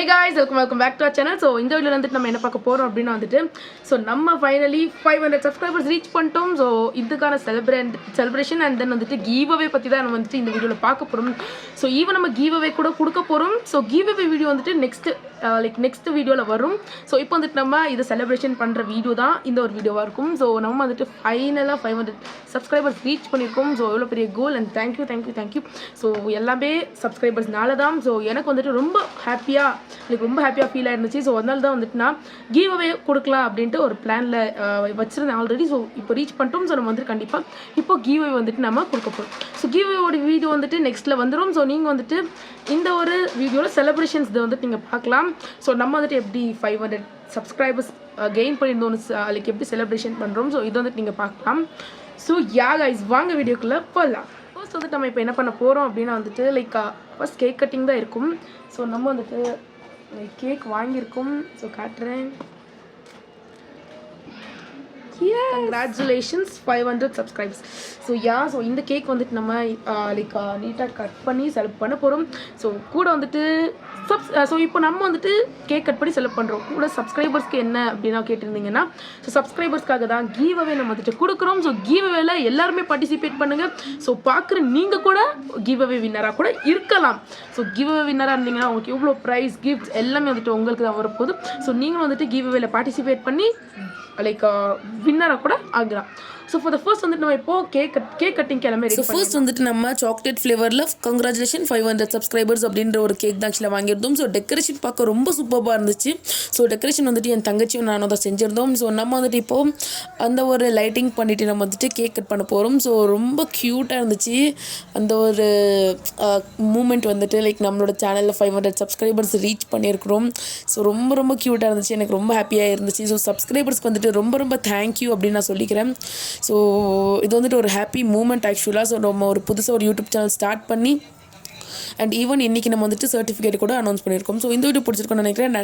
Hey guys, welcome back to our channel. So இந்த வீடியோல வந்துட்டு நம்ம என்ன பார்க்க போறோம் அப்படினா வந்துட்டு நம்ம ஃபைனலி 500 subscribers reach பண்ணிட்டோம். So இதுக்கான celebration and then வந்துட்டு giveaway பத்தி தான் நம்ம வந்துட்டு இந்த வீடியோல பார்க்க போறோம். So ஈவன் நம்ம giveaway கூட கொடுக்க போறோம். So giveaway வீடியோ வந்துட்டு next வீடியோல வரும். So இப்போ வந்துட்டு நம்ம இத celebration பண்ற வீடியோ தான் இந்த ஒரு வீடியோவா இருக்கும். So நம்ம வந்துட்டு ஃபைனலா 500 subscribers reach பண்ணிருக்கோம். So எவ்வளவு பெரிய கோல் and thank you. So எல்லாமே subscribersனால தான். So எனக்கு வந்துட்டு ரொம்ப ஹாப்பியா ரொம்ப ஹாப்பியாக ஃபீல் ஆயிருந்துச்சு. ஸோ அதனால தான் வந்துட்டு நான் கிவ் அவே கொடுக்கலாம் அப்படின்ட்டு ஒரு பிளானில் வச்சுருந்தேன் ஆல்ரெடி. ஸோ இப்போ ரீச் பண்ணிட்டோம். ஸோ நம்ம வந்துட்டு கண்டிப்பாக இப்போ கிவ் அவே வந்துட்டு நம்ம கொடுக்க போகிறோம். ஸோ கிவ் அவேயோட வீடியோ வந்துட்டு நெக்ஸ்ட்டில் வந்துடும். ஸோ நீங்கள் வந்துட்டு இந்த ஒரு வீடியோவில் செலிப்ரேஷன்ஸ் இதை வந்துட்டு நீங்கள் பார்க்கலாம். ஸோ நம்ம வந்துட்டு எப்படி 500 சப்ஸ்கிரைபர்ஸ் கெயின் பண்ணியிருந்தோம் லைக் எப்படி செலிப்ரேஷன் பண்ணுறோம். ஸோ இது வந்துட்டு நீங்கள் பார்க்கலாம். ஸோ கைஸ் வாங்க வீடியோக்குள்ளே போகலாம். ஃபர்ஸ்ட் வந்துட்டு நம்ம இப்போ என்ன பண்ண போகிறோம் அப்படின்னா வந்துட்டு லைக் ஃபர்ஸ்ட் கேக் கட்டிங் தான் இருக்கும். ஸோ நம்ம வந்துட்டு கேக் வாங்கியிருக்கோம். ஸோ காட்டுறேன். Congratulations 500 subscribers. ஸோ இந்த கேக் வந்துட்டு நம்ம லைக் நீட்டாக கட் பண்ணி செலக்ட் பண்ண போகிறோம். ஸோ கூட வந்துட்டு ஸோ இப்போ நம்ம வந்துட்டு கேக் கட் பண்ணி செலக்ட் பண்ணுறோம். கூட சப்ஸ்கிரைபர்ஸ்க்கு என்ன அப்படின்னா கேட்டிருந்தீங்கன்னா ஸோ சப்ஸ்கிரைபர்ஸ்க்காக தான் கிவ் அவே நம்ம வந்துட்டு கொடுக்குறோம். ஸோ கிவ் அவேல எல்லாருமே பார்ட்டிசிபேட் பண்ணுங்கள். ஸோ பார்க்குற நீங்கள் கூட கிவ் அவே வின்னராக கூட இருக்கலாம். ஸோ கிவ் அவே வின்னராக இருந்தீங்கன்னா உங்களுக்கு இவ்வளோ ப்ரைஸ் கிஃப்ட்ஸ் எல்லாமே வந்துட்டு உங்களுக்கு தான் வரப்போகுது. ஸோ நீங்களும் வந்துட்டு கிவ் அவேல பார்ட்டிசிபேட் பண்ணி லைக் வின்னராக கூட ஆகலாம். ஸோ ஃபார் த ஃபர்ஸ்ட் வந்துட்டு நம்ம இப்போ கேக் கட்டிங் கிளம்பி. ஸோ ஃபர்ஸ்ட் வந்துட்டு நம்ம சாக்லேட் ஃப்ளேவரில் கங்க்ராச்சுலேஷன் 500 சப்ஸ்கிரைபர்ஸ் அப்படின்ற ஒரு கேக் தான் ஆக்சுவலாக வாங்கியிருந்தோம். ஸோ டெக்கரேஷன் பார்க்க ரொம்ப சூப்பராக இருந்துச்சு. ஸோ டெக்கரேஷன் வந்துட்டு என் தங்கச்சியும் நானும் தான் செஞ்சுருந்தோம். ஸோ நம்ம வந்துட்டு இப்போது அந்த ஒரு லைட்டிங் பண்ணிவிட்டு நம்ம வந்துட்டு கேக் கட் பண்ண போகிறோம். ஸோ ரொம்ப க்யூட்டாக இருந்துச்சு அந்த ஒரு மூமெண்ட் வந்துட்டு லைக் நம்மளோட சேனலில் 500 சப்ஸ்கிரைபர்ஸ் ரீச் பண்ணியிருக்கிறோம். ஸோ ரொம்ப க்யூட்டாக இருந்துச்சு. எனக்கு ரொம்ப ஹாப்பியாக இருந்துச்சு. ஸோ சப்ஸ்கிரைபர்ஸ்க்கு வந்துட்டு ரொம்ப தேங்க்யூ அப்படின்னு நான் சொல்லிக்கிறேன். ஸோ இது வந்துட்டு ஒரு ஹாப்பி மூமெண்ட் ஆக்சுவலாக. ஸோ நம்ம ஒரு புதுசாக ஒரு யூடியூப் சேனல் ஸ்டார்ட் பண்ணி அண்ட் ஈவன் இன்றைக்கி நம்ம வந்துட்டு சர்டிஃபிகேட் கூட அனௌன்ஸ் பண்ணியிருக்கோம். ஸோ இந்த வீடியோ பிடிச்சிருக்கோன்னு நினைக்கிறேன்.